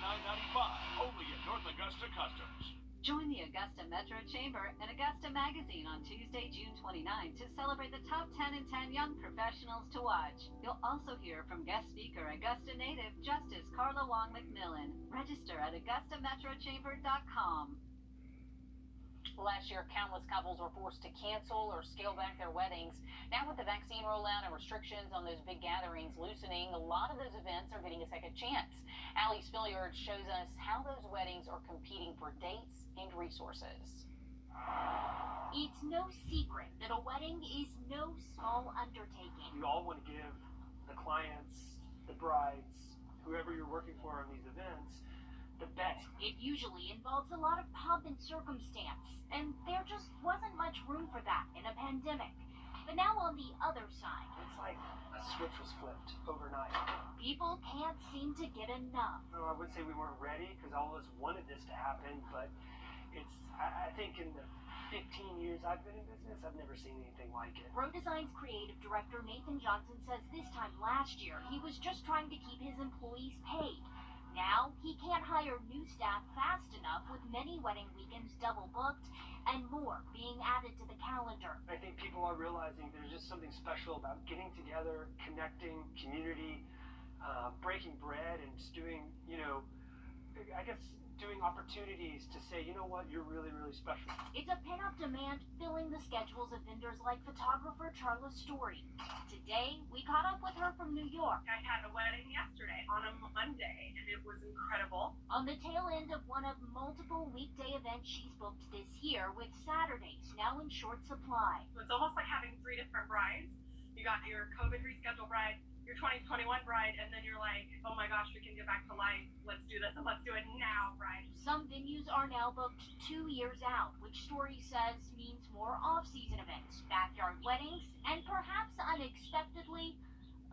$49.95, only at North Augusta Customs. Join the Augusta Metro Chamber and Augusta Magazine on Tuesday, June 29 to celebrate the top 10 and 10 young professionals to watch. You'll also hear from guest speaker Augusta native Justice Carla Wong McMillan. Register at AugustaMetroChamber.com. Last year, countless couples were forced to cancel or scale back their weddings. Now with the vaccine rollout and restrictions on those big gatherings loosening, a lot of those events are getting a second chance. Allie Spilliard shows us how those weddings are competing for dates and resources. It's no secret that a wedding is no small undertaking. You all want to give the clients, the brides, whoever you're working for on these events, the best. It usually involves a lot of pomp and circumstance, and there just wasn't much room for that in a pandemic. But now on the other side, It's like a switch was flipped overnight. people can't seem to get enough. No, I would say we weren't ready because all of us wanted this to happen, but I think in the 15 years I've been in business, I've never seen anything like it. Wrdw Design's creative director Nathan Johnson says this time last year he was just trying to keep his employees paid. Now he can't hire new staff fast enough with many wedding weekends double booked and more being added to the calendar. I think people are realizing there's just something special about getting together, connecting, community, breaking bread, and just doing, doing opportunities to say, you know what, you're really, really special. It's a pent-up demand filling the schedules of vendors like photographer Charla Story. Today, we caught up with her from New York. I had a wedding yesterday on a Monday, and it was incredible. On the tail end of one of multiple weekday events she's booked this year, with Saturdays now in short supply. So it's almost like having 3 different brides. You got your COVID rescheduled bride, your 2021 bride, and then you're like, oh my gosh, we can get back to life. Let's do this, and let's do it now, bride. Some venues are now booked 2 years out, which Story says means more off-season events, backyard weddings, and perhaps unexpectedly,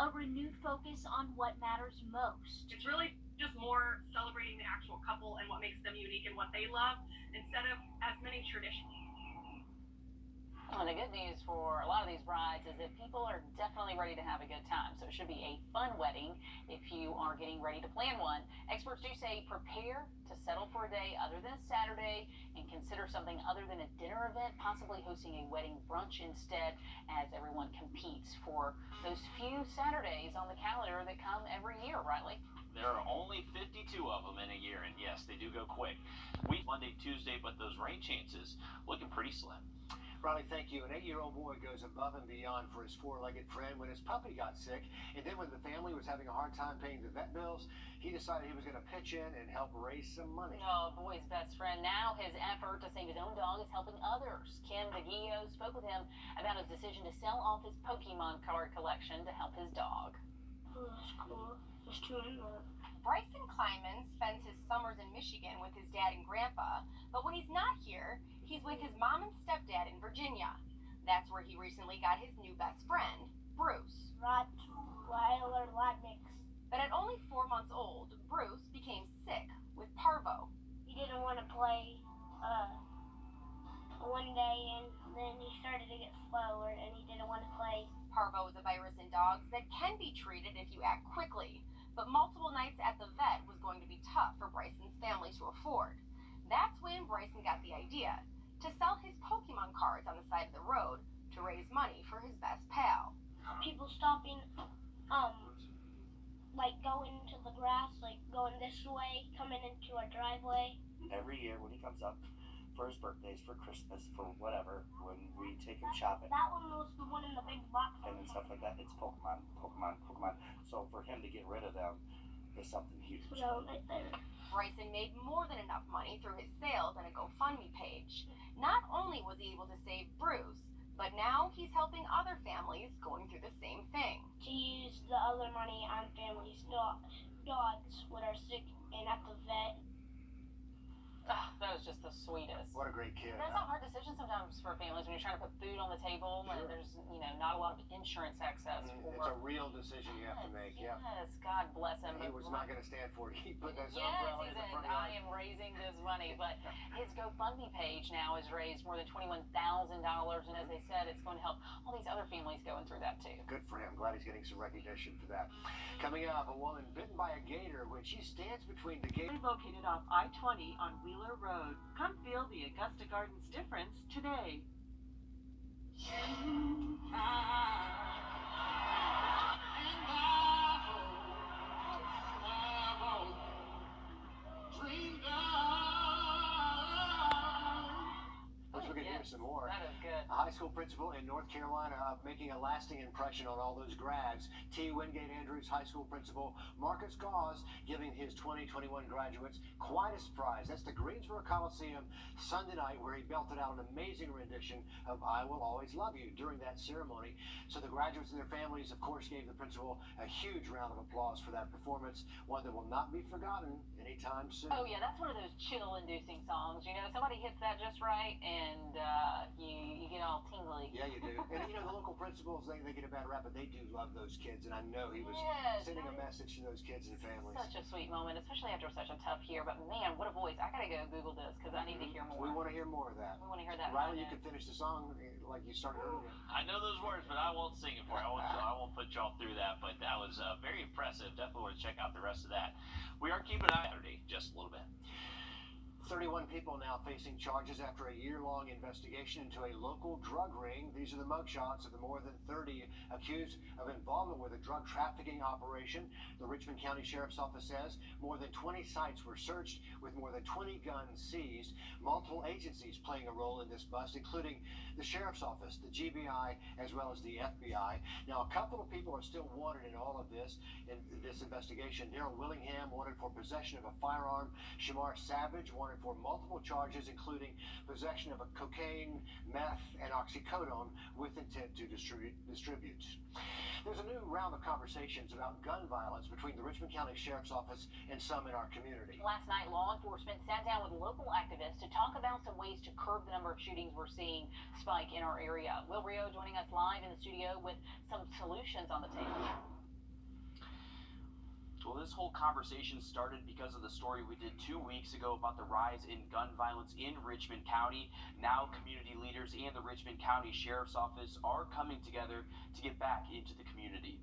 a renewed focus on what matters most. It's really just more celebrating the actual couple and what makes them unique and what they love, instead of as many traditions. Well, the good news for a lot of these brides is that people are definitely ready to have a good time. So it should be a fun wedding if you are getting ready to plan one. Experts do say prepare to settle for a day other than Saturday and consider something other than a dinner event, possibly hosting a wedding brunch instead, as everyone competes for those few Saturdays on the calendar that come every year, Riley. There are only 52 of them in a year, and yes, they do go quick. Week Monday, Tuesday, but those rain chances looking pretty slim. Ronnie, thank you. An 8-year-old boy goes above and beyond for his 4-legged friend when his puppy got sick. And then when the family was having a hard time paying the vet bills, he decided he was going to pitch in and help raise some money. Oh, boy's best friend. Now his effort to save his own dog is helping others. Ken DeGio spoke with him about his decision to sell off his Pokemon card collection to help his dog. Oh, that's cool. There's 2 in there. Bryson Kleinman spends his summers in Michigan with his dad and grandpa, but when he's not here, he's with his mom and stepdad in Virginia. That's where he recently got his new best friend, Bruce. Rottweiler mix. But at only 4 months old, Bruce became sick with parvo. He didn't want to play one day, and then he started to get slower, and he didn't want to play. Parvo is a virus in dogs that can be treated if you act quickly, but multiple nights at the vet was going to be tough for Bryson's family to afford. That's when Bryson got the idea to sell his Pokemon cards on the side of the road to raise money for his best pal. People stopping, like going to the grass, like going this way, coming into our driveway. Every year when he comes up for his birthdays, for Christmas, for whatever, when we take him shopping. That one was the one in the big box. And stuff like that, it's Pokemon. So for him to get rid of them is something huge. Right there. Bryson made more than enough money through his sales and a GoFundMe page. Not only was he able to save Bruce, but now he's helping other families going through the same thing. To use the other money on families' dogs when are sick and at the vet. Oh, that was just the sweetest. What a great kid. That's a hard decision sometimes for families when you're trying to put food on the table and there's, not a lot of insurance access. It's a real decision you have to make, Yes, God bless him. He was not going to stand for it. He put that Yes, umbrella he in the said, front yard. I am raising this money. But his GoFundMe page now has raised more than $21,000. And as they said, it's going to help all these other families going through that too. Good for him. Glad he's getting some recognition for that. Coming up, a woman bitten by a gator when she stands between the gate. Located off I-20 on Wheeler Road. Come feel the Augusta Gardens difference today. Some more. That is good. A high school principal in North Carolina making a lasting impression on all those grads. T. Wingate Andrews High School principal Marcus Gauze giving his 2021 graduates quite a surprise. That's the Greensboro Coliseum Sunday night, where he belted out an amazing rendition of I Will Always Love You during that ceremony. So the graduates and their families, of course, gave the principal a huge round of applause for that performance, one that will not be forgotten anytime soon. Oh yeah, that's one of those chill-inducing songs. You know, somebody hits that just right, and you get all tingly. Yeah, you do. And you know, the local principals, they get a bad rap, but they do love those kids, and I know he was sending a message to those kids and families. Such a sweet moment, especially after such a tough year. But man, what a voice! I gotta go Google this because I need to hear more. We want to hear more of that. We want to hear that. Riley, you can finish the song like you started earlier. I know those words, but I won't sing it for you. I won't put y'all through that. But that was very impressive. Definitely want to check out the rest of that. We are keeping an eye on Saturday just a little bit. 31 people now facing charges after a year-long investigation into a local drug ring. These are the mugshots of the more than 30 accused of involvement with a drug trafficking operation. The Richmond County Sheriff's Office says more than 20 sites were searched with more than 20 guns seized. Multiple agencies playing a role in this bust, including the Sheriff's Office, the GBI, as well as the FBI. Now, a couple of people are still wanted in all of this, in this investigation. Daryl Willingham wanted for possession of a firearm. Shamar Savage wanted for multiple charges, including possession of a cocaine, meth, and oxycodone with intent to distribute. There's a new round of conversations about gun violence between the Richmond County Sheriff's Office and some in our community. Last night, law enforcement sat down with local activists to talk about some ways to curb the number of shootings we're seeing spike in our area. Wrdw joining us live in the studio with some solutions on the table. Well, this whole conversation started because of the story we did 2 weeks ago about the rise in gun violence in Richmond County. Now, community leaders and the Richmond County Sheriff's Office are coming together to get back into the community.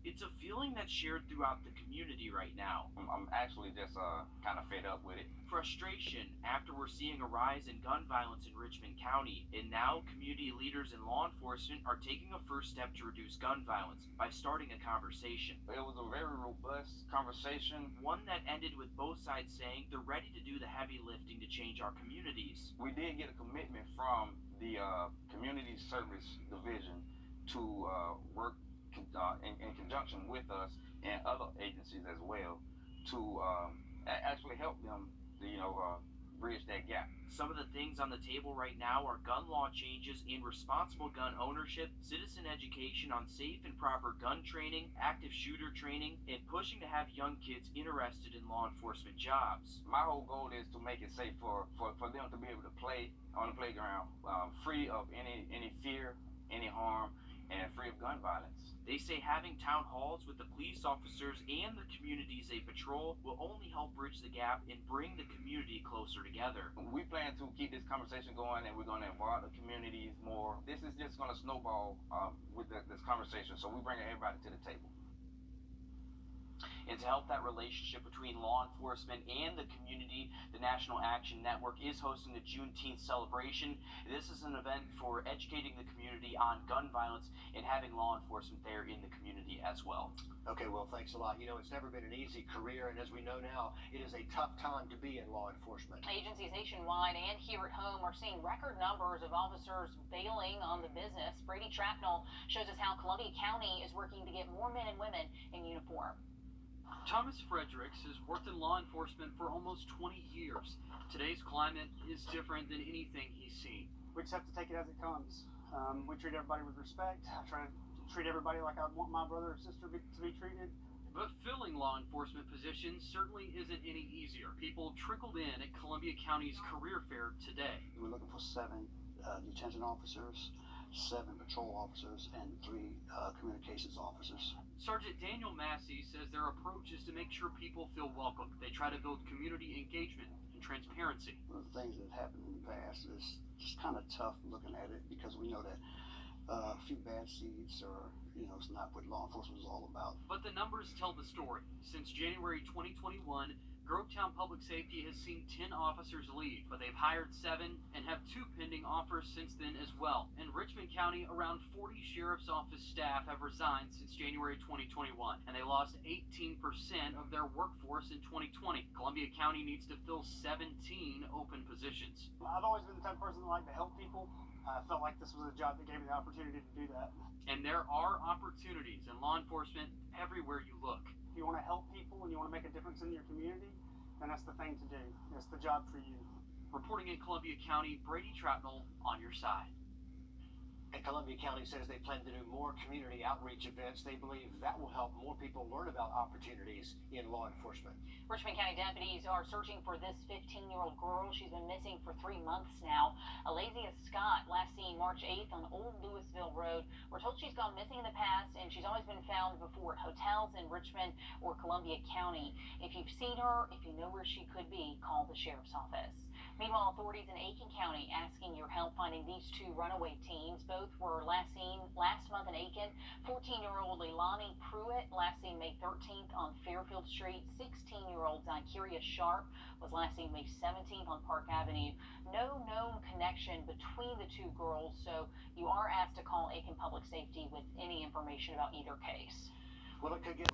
It's a feeling that's shared throughout the community right now. I'm actually just kind of fed up with it. Frustration after we're seeing a rise in gun violence in Richmond County, and now community leaders and law enforcement are taking a first step to reduce gun violence by starting a conversation. It was a very robust conversation. One that ended with both sides saying they're ready to do the heavy lifting to change our communities. We did get a commitment from the Community Service Division to work in conjunction with us and other agencies as well to actually help them, bridge that gap. Some of the things on the table right now are gun law changes in responsible gun ownership, citizen education on safe and proper gun training, active shooter training, and pushing to have young kids interested in law enforcement jobs. My whole goal is to make it safe for them to be able to play on the playground, free of any fear, any harm, and free of gun violence. They say having town halls with the police officers and the communities they patrol will only help bridge the gap and bring the community closer together. We plan to keep this conversation going, and we're going to involve the communities more. This is just going to snowball with this conversation, so we bring everybody to the table. And to help that relationship between law enforcement and the community, the National Action Network is hosting the Juneteenth celebration. This is an event for educating the community on gun violence and having law enforcement there in the community as well. Okay, well, thanks a lot. You know, it's never been an easy career, and as we know now, it is a tough time to be in law enforcement. Agencies nationwide and here at home are seeing record numbers of officers bailing on the business. Brady Trapnell shows us how Columbia County is working to get more men and women in uniform. Thomas Fredericks has worked in law enforcement for almost 20 years. Today's climate is different than anything he's seen. We just have to take it as it comes. We treat everybody with respect. I try to treat everybody like I want my brother or sister to be treated. But filling law enforcement positions certainly isn't any easier. People trickled in at Columbia County's career fair today. We're looking for 7 detention officers, 7 patrol officers, and 3 communications officers. Sergeant Daniel Massey says their approach is to make sure people feel welcome. They try to build community engagement and transparency. One of the things that happened in the past is just kind of tough looking at it because we know that a few bad seeds or it's not what law enforcement is all about. But the numbers tell the story. Since January 2021, Grovetown Public Safety has seen 10 officers leave, but they've hired 7 and have 2 pending offers since then as well. In Richmond County, around 40 sheriff's office staff have resigned since January 2021, and they lost 18% of their workforce in 2020. Columbia County needs to fill 17 open positions. I've always been the type of person that liked to help people. I felt like this was a job that gave me the opportunity to do that. And there are opportunities in law enforcement everywhere you look. If you want to help people and you want to make a difference in your community, then that's the thing to do. It's the job for you. Reporting in Columbia County, Brady Trapnell on your side. And Columbia County says they plan to do more community outreach events. They believe that will help more people learn about opportunities in law enforcement. Richmond County deputies are searching for this 15-year-old girl. She's been missing for 3 months now. Alazia Scott, last seen March 8th on Old Louisville Road. We're told she's gone missing in the past, and she's always been found before at hotels in Richmond or Columbia County. If you've seen her, if you know where she could be, call the sheriff's office. Meanwhile, authorities in Aiken County asking your help finding these 2 runaway teens. Both were last seen last month in Aiken. 14-year-old Leilani Pruitt, last seen May 13th on Fairfield Street. 16-year-old Zykeria Sharp was last seen May 17th on Park Avenue. No known connection between the 2 girls, so you are asked to call Aiken Public Safety with any information about either case. Well, it could get